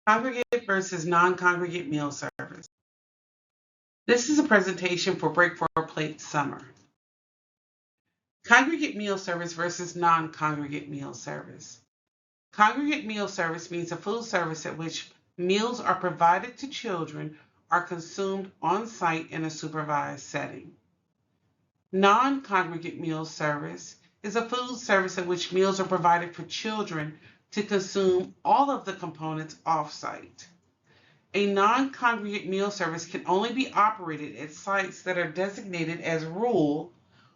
Congregate versus non-congregate meal service. This is a presentation for Break for a Plate Summer. Congregate meal service versus non-congregate meal service. Congregate meal service means a food service at which meals are provided to children are consumed on site in a supervised setting. Non-congregate meal service is a food service at which meals are provided for children to consume all of the components off-site. A non-congregate meal service can only be operated at sites that are designated as rural,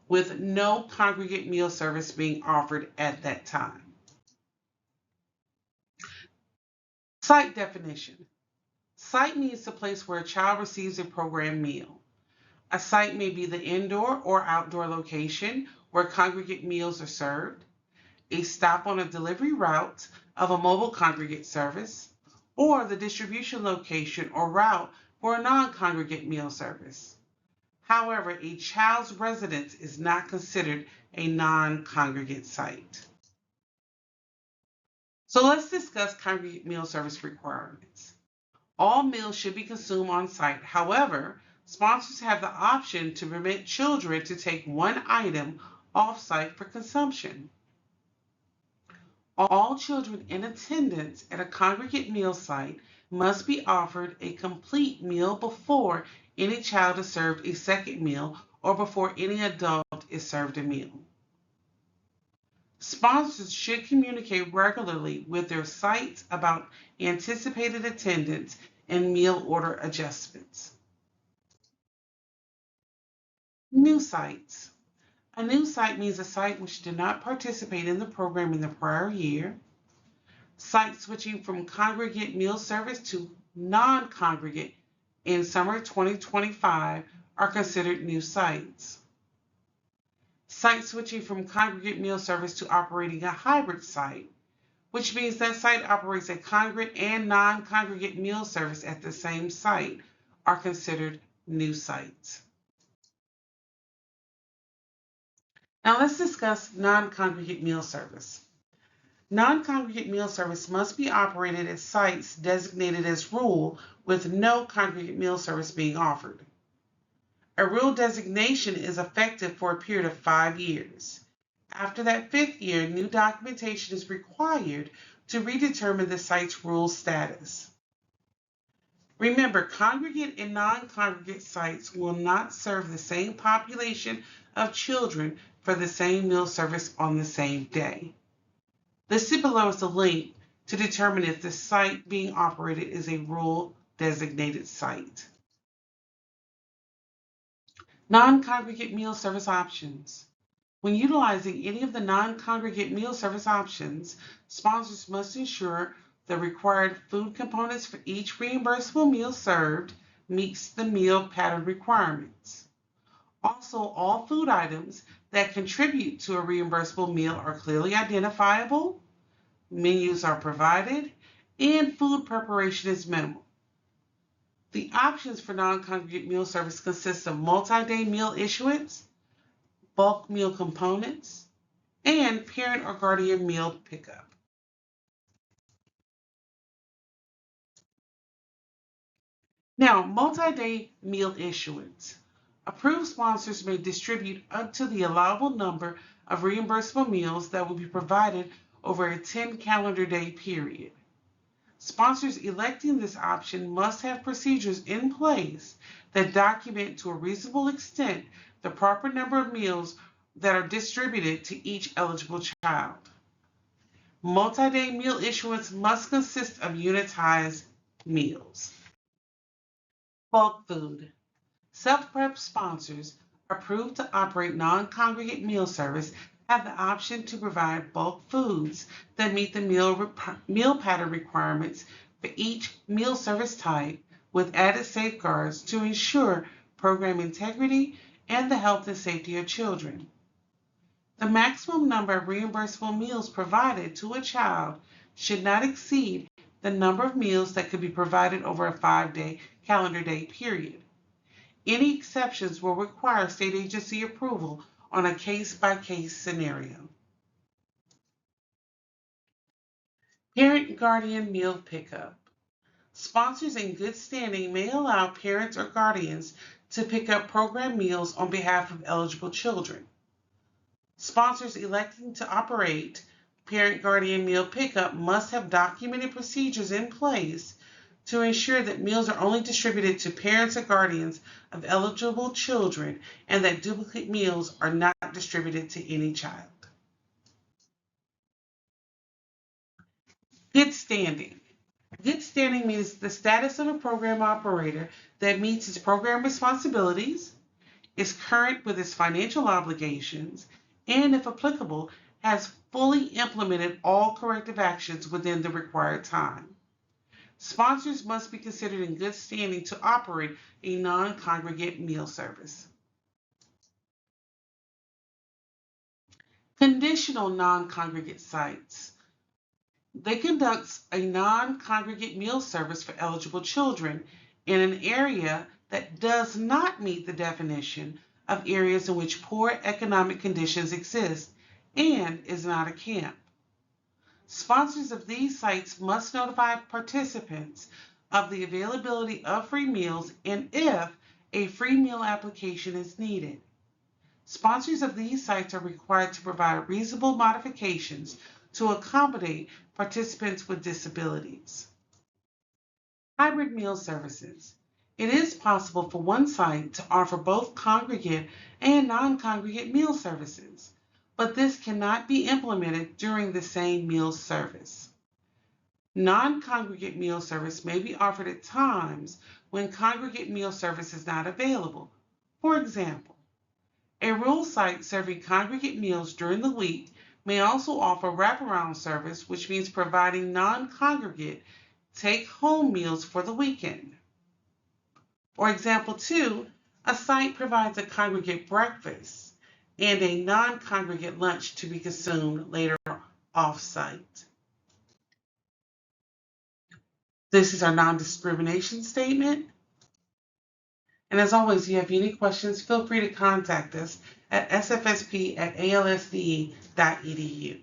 with no congregate meal service being offered at that time. Site definition. Site means the place where a child receives a programmed meal. A site may be the indoor or outdoor location where congregate meals are served, a stop on a delivery route of a mobile congregate service, or the distribution location or route for a non-congregate meal service. However, a child's residence is not considered a non-congregate site. So let's discuss congregate meal service requirements. All meals should be consumed on site. However, sponsors have the option to permit children to take one item off-site for consumption. All children in attendance at a congregate meal site must be offered a complete meal before any child is served a second meal or before any adult is served a meal. Sponsors should communicate regularly with their sites about anticipated attendance and meal order adjustments. New sites. A new site means a site which did not participate in the program in the prior year. Sites switching from congregate meal service to non-congregate in summer 2025 are considered new sites. Sites switching from congregate meal service to operating a hybrid site, which means that site operates a congregate and non-congregate meal service at the same site, are considered new sites. Now let's discuss non-congregate meal service. Non-congregate meal service must be operated at sites designated as rural with no congregate meal service being offered. A rural designation is effective for a period of 5 years. After that 5th year, new documentation is required to redetermine the site's rural status. Remember, congregate and non-congregate sites will not serve the same population of children for the same meal service on the same day. Listed below is a link to determine if the site being operated is a rural designated site. Non-congregate meal service options. When utilizing any of the non-congregate meal service options, sponsors must ensure the required food components for each reimbursable meal served meets the meal pattern requirements. Also, all food items that contribute to a reimbursable meal are clearly identifiable, menus are provided, and food preparation is minimal. The options for non-congregate meal service consist of multi-day meal issuance, bulk meal components, and parent or guardian meal pickup. Now, multi-day meal issuance. Approved sponsors may distribute up to the allowable number of reimbursable meals that will be provided over a 10 calendar day period. Sponsors electing this option must have procedures in place that document to a reasonable extent the proper number of meals that are distributed to each eligible child. Multi-day meal issuance must consist of unitized meals. Bulk food. Self-prep sponsors approved to operate non-congregate meal service have the option to provide bulk foods that meet the meal pattern requirements for each meal service type with added safeguards to ensure program integrity and the health and safety of children. The maximum number of reimbursable meals provided to a child should not exceed the number of meals that could be provided over a 5-day calendar day period. Any exceptions will require state agency approval on a case-by-case scenario. Parent guardian meal pickup. Sponsors in good standing may allow parents or guardians to pick up program meals on behalf of eligible children. Sponsors electing to operate parent-guardian meal pickup must have documented procedures in place to ensure that meals are only distributed to parents or guardians of eligible children and that duplicate meals are not distributed to any child. Good standing. Good standing means the status of a program operator that meets its program responsibilities, is current with its financial obligations, and, if applicable, has fully implemented all corrective actions within the required time. Sponsors must be considered in good standing to operate a non-congregate meal service. Conditional non-congregate sites. They conduct a non-congregate meal service for eligible children in an area that does not meet the definition of areas in which poor economic conditions exist and is not a camp. Sponsors of these sites must notify participants of the availability of free meals and if a free meal application is needed. Sponsors of these sites are required to provide reasonable modifications to accommodate participants with disabilities. Hybrid meal services. It is possible for one site to offer both congregate and non-congregate meal services, but this cannot be implemented during the same meal service. Non-congregate meal service may be offered at times when congregate meal service is not available. For example, a rural site serving congregate meals during the week may also offer wraparound service, which means providing non-congregate take-home meals for the weekend. For example 2, a site provides a congregate breakfast and a non-congregate lunch to be consumed later off-site. This is our non-discrimination statement. And as always, if you have any questions, feel free to contact us at sfsp@alsde.edu.